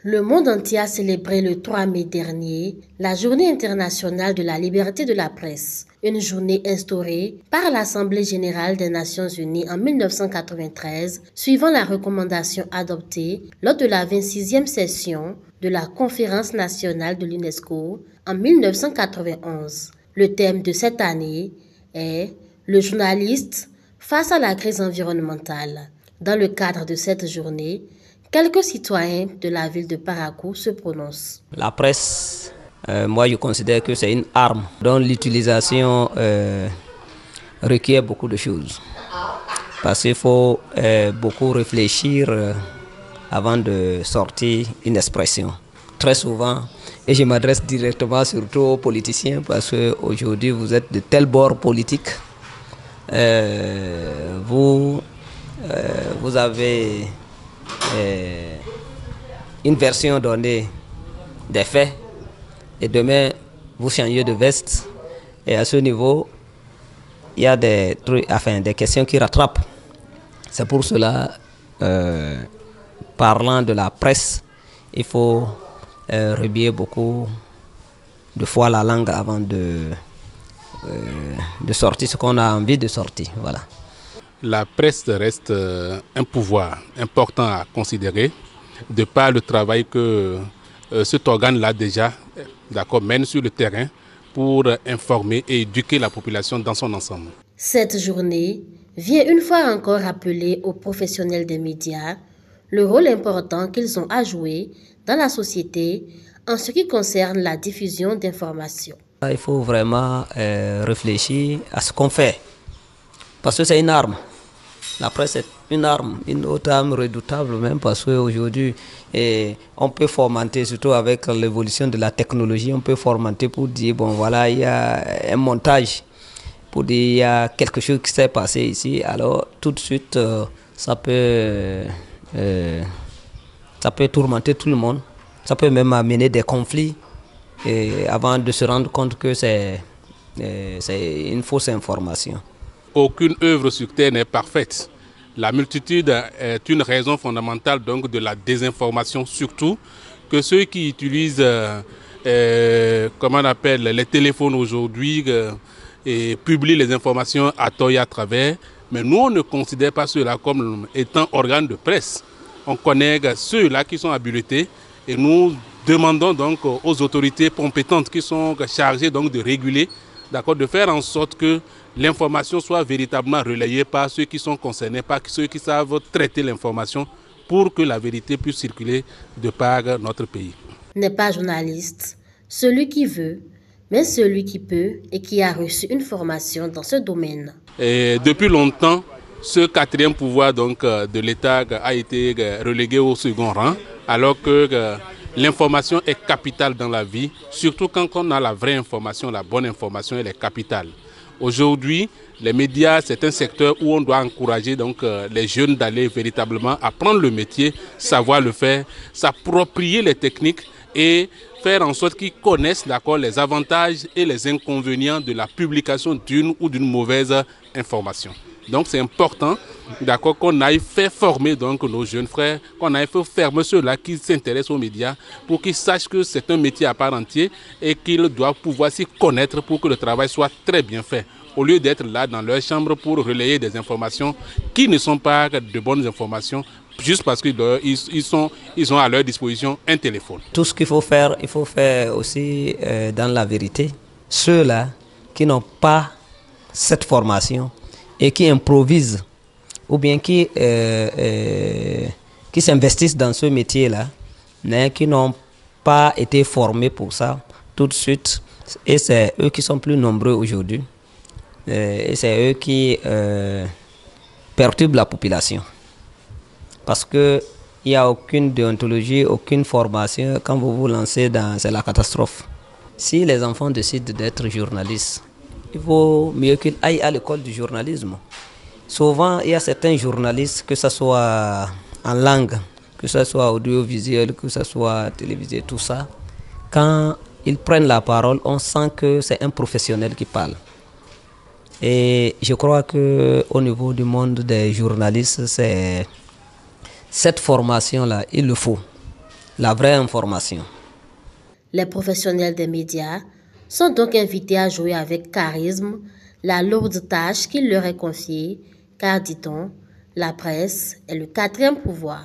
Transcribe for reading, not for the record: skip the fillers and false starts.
Le monde entier a célébré le 3 mai dernier la Journée internationale de la liberté de la presse, une journée instaurée par l'Assemblée générale des Nations unies en 1993, suivant la recommandation adoptée lors de la 26e session de la Conférence nationale de l'UNESCO en 1991. Le thème de cette année est « Le journaliste face à la crise environnementale ». Dans le cadre de cette journée, quelques citoyens de la ville de Parakou se prononcent. La presse, moi je considère que c'est une arme dont l'utilisation requiert beaucoup de choses. Parce qu'il faut beaucoup réfléchir avant de sortir une expression. Très souvent, et je m'adresse directement surtout aux politiciens parce qu'aujourd'hui vous êtes de tel bord politique, vous avez une version donnée des faits et demain vous changez de veste et à ce niveau il y a des questions qui rattrapent. C'est pour cela, parlant de la presse, il faut rebier beaucoup de fois la langue avant de sortir ce qu'on a envie de sortir. Voilà. La presse reste un pouvoir important à considérer de par le travail que cet organe-là déjà mène sur le terrain pour informer et éduquer la population dans son ensemble. Cette journée vient une fois encore rappeler aux professionnels des médias le rôle important qu'ils ont à jouer dans la société en ce qui concerne la diffusion d'informations. Il faut vraiment réfléchir à ce qu'on fait parce que c'est une arme. La presse est une arme, une autre arme redoutable même parce qu'aujourd'hui, on peut formenter, surtout avec l'évolution de la technologie, on peut formenter pour dire, bon voilà, il y a un montage, pour dire il y a quelque chose qui s'est passé ici, alors tout de suite, ça peut tourmenter tout le monde, ça peut même amener des conflits avant de se rendre compte que c'est une fausse information. Aucune œuvre sur terre n'est parfaite. La multitude est une raison fondamentale donc de la désinformation, surtout que ceux qui utilisent comment on appelle, les téléphones aujourd'hui et publient les informations à tort et à travers. Mais nous, on ne considère pas ceux-là comme étant organes de presse. On connaît ceux-là qui sont habilités et nous demandons donc aux autorités compétentes qui sont chargées donc de réguler, de faire en sorte que l'information soit véritablement relayée par ceux qui sont concernés, par ceux qui savent traiter l'information pour que la vérité puisse circuler de par notre pays. N'est pas journaliste celui qui veut, mais celui qui peut et qui a reçu une formation dans ce domaine. Et depuis longtemps, ce quatrième pouvoir donc, de l'État a été relégué au second rang, alors que l'information est capitale dans la vie, surtout quand on a la vraie information, la bonne information, elle est capitale. Aujourd'hui, les médias, c'est un secteur où on doit encourager donc, les jeunes d'aller véritablement apprendre le métier, savoir le faire, s'approprier les techniques et faire en sorte qu'ils connaissent les avantages et les inconvénients de la publication d'une ou d'une mauvaise information. Donc c'est important qu'on aille faire former donc, nos jeunes frères, qu'on aille faire former ceux-là qui s'intéressent aux médias pour qu'ils sachent que c'est un métier à part entière et qu'ils doivent pouvoir s'y connaître pour que le travail soit très bien fait. Au lieu d'être là dans leur chambre pour relayer des informations qui ne sont pas de bonnes informations, juste parce qu'ils ont à leur disposition un téléphone. Tout ce qu'il faut faire, il faut faire aussi dans la vérité. Ceux-là qui n'ont pas cette formation et qui improvisent ou bien qui s'investissent dans ce métier-là, mais qui n'ont pas été formés pour ça tout de suite, et c'est eux qui sont plus nombreux aujourd'hui, et c'est eux qui perturbent la population. Parce qu'il n'y a aucune déontologie, aucune formation. Quand vous vous lancez c'est la catastrophe. Si les enfants décident d'être journalistes, il vaut mieux qu'ils aillent à l'école du journalisme. Souvent, il y a certains journalistes, que ce soit en langue, que ce soit audiovisuel, que ce soit télévisé, tout ça. Quand ils prennent la parole, on sent que c'est un professionnel qui parle. Et je crois qu'au niveau du monde des journalistes, cette formation-là, il le faut. la vraie information. Les professionnels des médias sont donc invités à jouer avec charisme la lourde tâche qui leur est confiée, car, dit-on, la presse est le quatrième pouvoir.